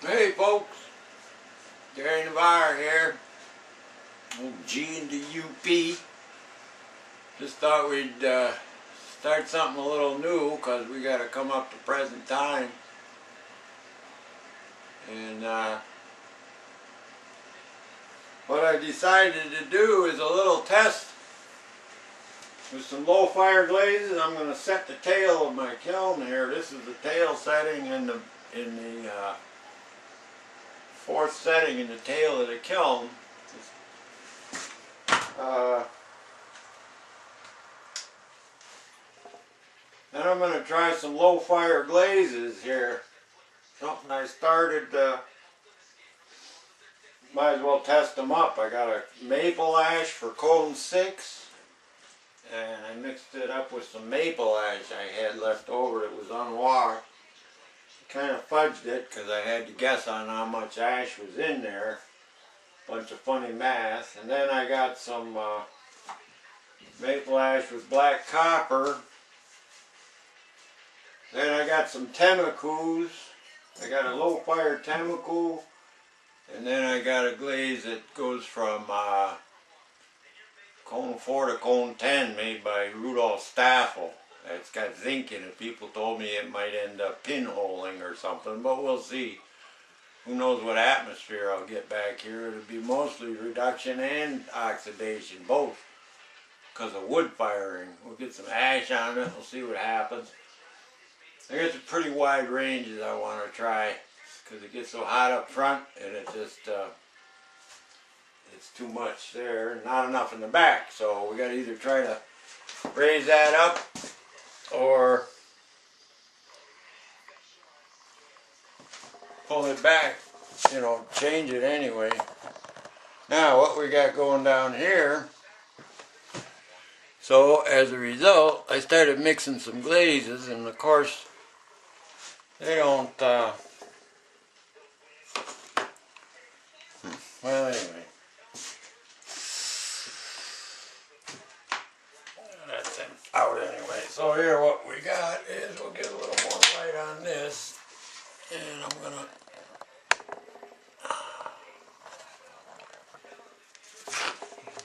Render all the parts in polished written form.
Hey folks, Gary Navarre here, old G and the UP. Just thought we'd start something a little new because we got to come up to present time. And what I decided to do is a little test with some low fire glazes. I'm going to set the tail of my kiln here. This is the tail setting in the fourth setting in the tail of the kiln. Then I'm going to try some low fire glazes here. Something I started, might as well test them up. I got a maple ash for cone 6, and I mixed it up with some maple ash I had left over that was unwashed. Kind of fudged it because I had to guess on how much ash was in there. Bunch of funny math. And then I got some maple ash with black copper. Then I got some Temecus. I got a low fire Temecu. And then I got a glaze that goes from cone 4 to cone 10 made by Rudolf Staffel. It's got zinc in it. People told me it might end up pinholing or something, but we'll see. Who knows what atmosphere I'll get back here. It'll be mostly reduction and oxidation, both, because of wood firing. We'll get some ash on it. We'll see what happens. I got some pretty wide ranges I want to try because it gets so hot up front and it just it's too much there and not enough in the back. So we got to either try to raise that up or pull it back, you know, change it anyway. Now what we got going down here, so as a result I started mixing some glazes, and of course they don't well anyway, that's them out anyway. So here what we got is, we'll get a little more light on this, and I'm gonna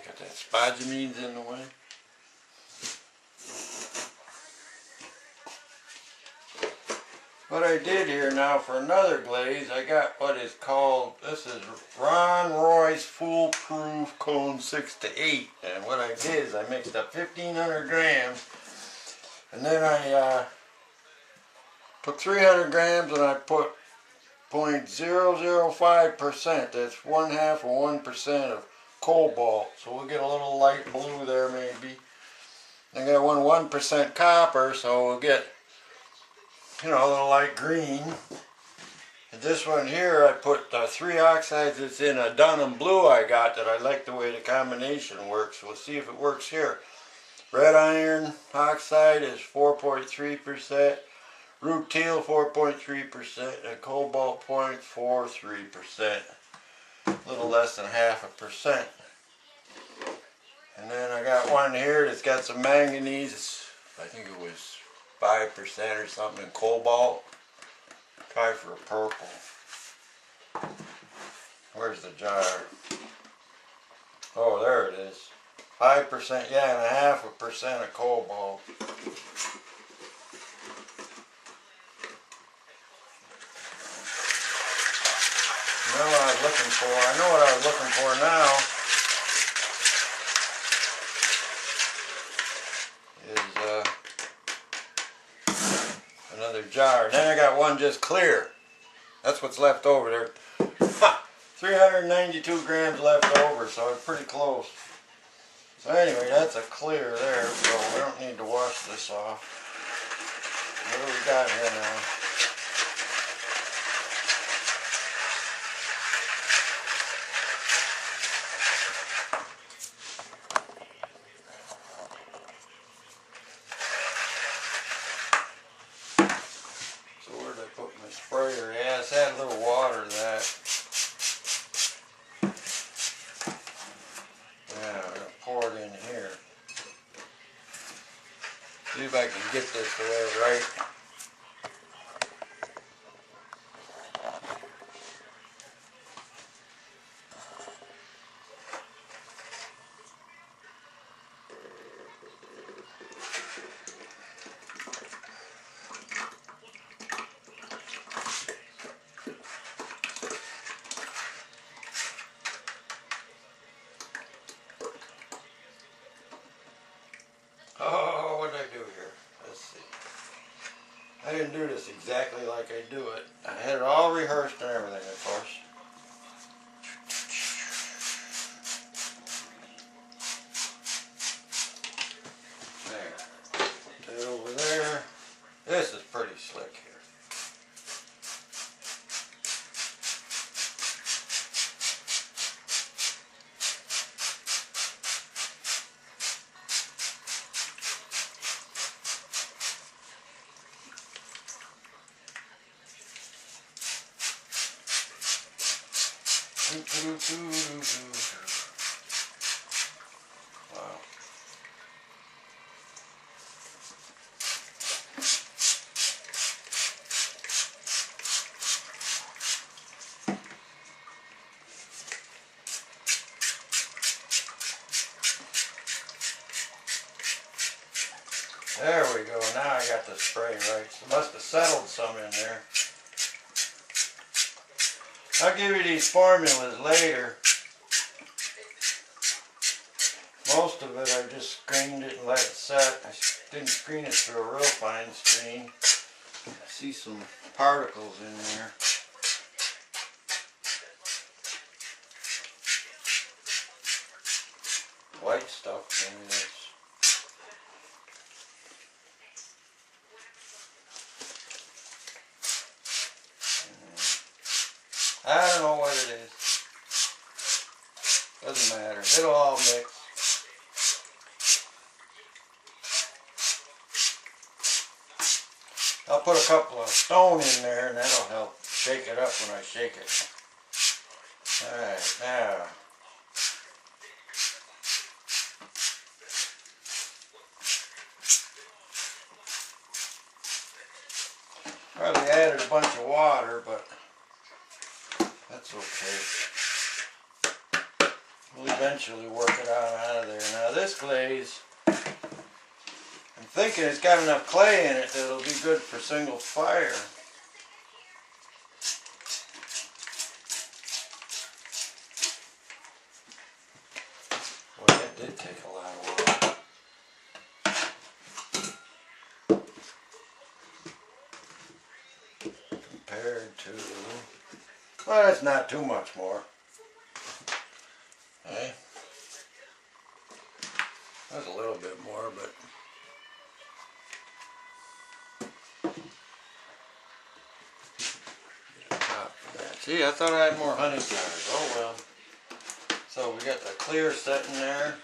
get that spodumene in the way. What I did here now for another glaze, I got what is called, this is Ron Roy's Foolproof Cone 6 to 8. And what I did is I mixed up 1,500 grams, and then I took 300 grams and I put 0.005%, that's 1/2 of 1% of cobalt. So we'll get a little light blue there maybe. I got 1% copper, so we'll get, you know, a little light green. And this one here I put 3 oxides that's in a Dunham blue I got that I like the way the combination works. We'll see if it works here. Red iron oxide is 4.3%, rutile 4.3%, and cobalt 0.43%. A little less than 0.5%. And then I got one here that's got some manganese. I think it was 5% or something in cobalt. Try for a purple. Where's the jar? Oh, there it is. 5%, yeah, and 0.5% of cobalt. I know what I was looking for. I know what I was looking for now. Another jar. Then I got one just clear. That's what's left over there. 392 grams left over, so it's pretty close. So anyway, that's a clear there, so we don't need to wash this off. What do we got here now? Sprayer, yeah, it's had a little water to that. Yeah, I'm going to pour it in here. See if I can get this the way right. didn't do this exactly like I do it. I had it all rehearsed and everything, of course. There. Put it over there. This is pretty slick here. Wow. There we go. Now I got the spray right. So it must have settled some in there. I'll give you these formulas later. Most of it I just screened it and let it set. I didn't screen it through a real fine screen. I see some particles in there. White stuff, maybe that's. I don't know what it is. Doesn't matter. It'll all mix. I'll put a couple of stone in there and that'll help shake it up when I shake it. Alright, now. Probably added a bunch of water, but that's okay. We'll eventually work it out of there. Now this glaze, I'm thinking it's got enough clay in it that it'll be good for single fire. Well, that did take a lot of work. Compared to, well, that's not too much more. Okay. That's a little bit more, but see, I thought I had more honey jars. Oh well. So we got the clear sitting there.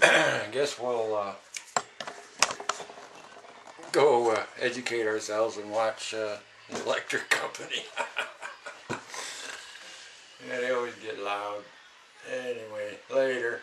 I guess we'll go educate ourselves and watch the electric company. Yeah, they always get loud. Anyway, later.